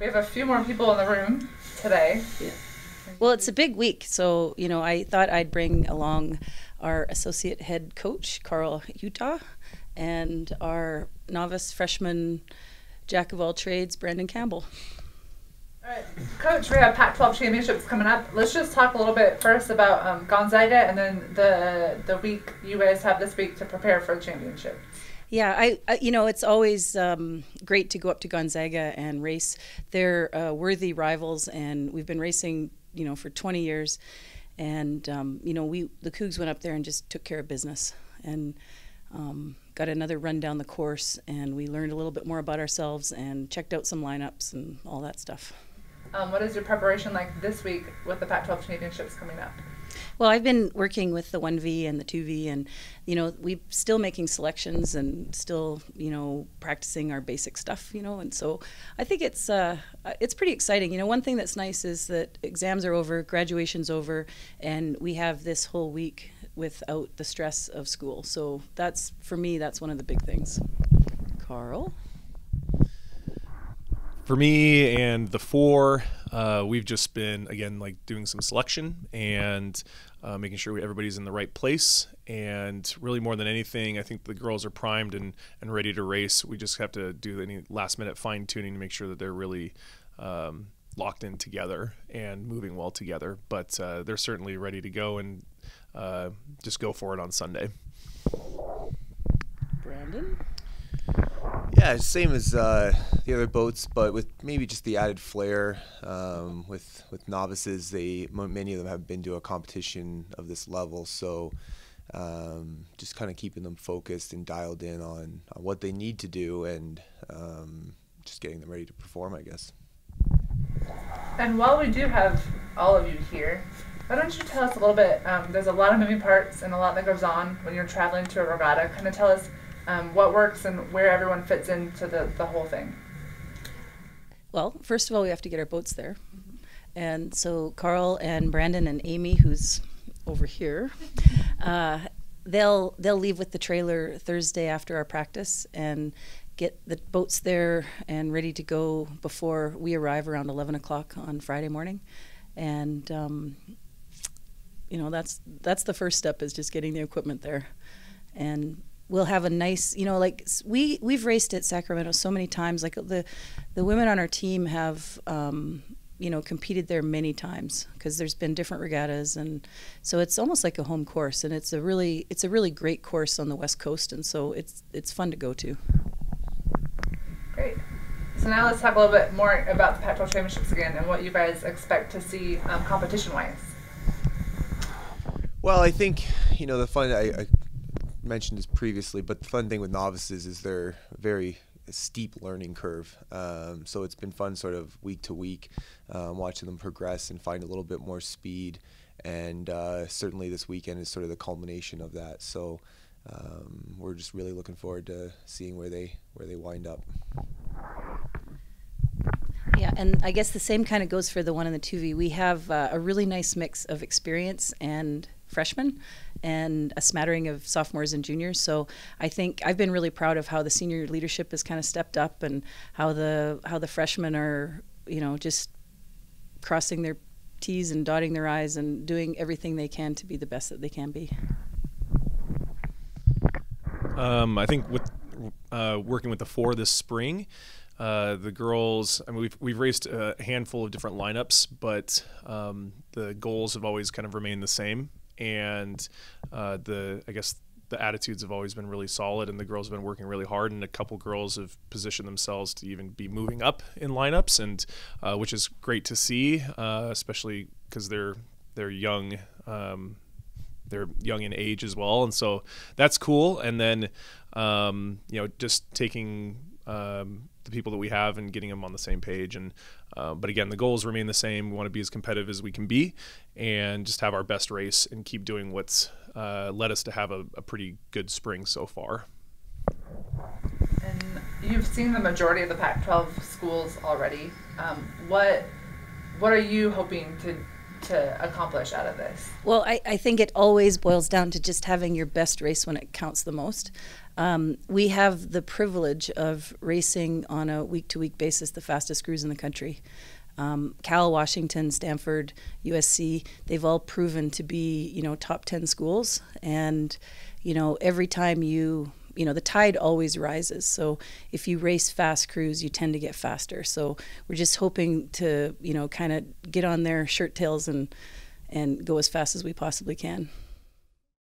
We have a few more people in the room today. Yeah. Well, it's a big week, so I thought I'd bring along our associate head coach, Carl Utah, and our novice freshman jack of all trades, Brandon Campbell. All right, Coach, we have Pac-12 championships coming up. Let's just talk a little bit first about Gonzaga, and then the week you guys have this week to prepare for the championship. Yeah, I it's always great to go up to Gonzaga and race. They're worthy rivals, and we've been racing, for 20 years. And the Cougs went up there and just took care of business, and got another run down the course, and we learned a little bit more about ourselves and checked out some lineups and all that stuff. What is your preparation like this week with the Pac-12 championships coming up? Well, I've been working with the 1V and the 2V, and we're still making selections and still practicing our basic stuff, and so I think it's pretty exciting. One thing that's nice is that exams are over, graduation's over, and we have this whole week without the stress of school. So for me, that's one of the big things. Carl? For me and the four, we've just been, again, doing some selection and making sure everybody's in the right place. And really, more than anything, I think the girls are primed and ready to race. We just have to do any last-minute fine-tuning to make sure that they're really locked in together and moving well together. But they're certainly ready to go and just go for it on Sunday. Brandon? Yeah, same as the other boats, but with maybe just the added flair. With novices, many of them have been to a competition of this level, so just kind of keeping them focused and dialed in on what they need to do, and just getting them ready to perform, I guess. And while we do have all of you here, why don't you tell us a little bit, there's a lot of moving parts and a lot that goes on when you're traveling to a regatta. Kind of tell us what works and where everyone fits into the whole thing. Well, first of all, we have to get our boats there. And so Carl and Brandon and Amy, who's over here, they'll leave with the trailer Thursday after our practice and get the boats there and ready to go before we arrive around 11 o'clock on Friday morning. And that's the first step, is just getting the equipment there. And we'll have a nice, we've raced at Sacramento so many times. Like the women on our team have, competed there many times because there's been different regattas, and so it's almost like a home course. And it's a really great course on the West Coast, and so it's fun to go to. Great. So now let's talk a little bit more about the Pac-12 championships again and what you guys expect to see competition-wise. Well, I think the fun I mentioned this previously, but the fun thing with novices is they're very steep learning curve. So it's been fun sort of week to week, watching them progress and find a little bit more speed. And certainly this weekend is sort of the culmination of that. So we're just really looking forward to seeing where they wind up. Yeah, and I guess the same kind of goes for the 1 and the 2V. We have a really nice mix of experience and freshmen and a smattering of sophomores and juniors. So I think I've been really proud of how the senior leadership has kind of stepped up, and how the freshmen are, just crossing their T's and dotting their I's and doing everything they can to be the best that they can be. I think with working with the four this spring, the girls, we've raced a handful of different lineups, but the goals have always kind of remained the same, and the attitudes have always been really solid, and the girls have been working really hard, and a couple girls have positioned themselves to even be moving up in lineups, and which is great to see, especially because they're young. They're young in age as well, and so that's cool. And then just taking the people that we have and getting them on the same page. And but again, the goals remain the same. We want to be as competitive as we can be, and just have our best race and keep doing what's led us to have a pretty good spring so far. And you've seen the majority of the Pac-12 schools already. What are you hoping to to accomplish out of this? Well, I think it always boils down to just having your best race when it counts the most. We have the privilege of racing on a week-to-week basis the fastest crews in the country. Cal, Washington, Stanford, USC, they've all proven to be, you know, top 10 schools. And, you know, every time you know, the tide always rises. So if you race fast crews, you tend to get faster. So we're just hoping to, you know, kind of get on their shirt tails and go as fast as we possibly can.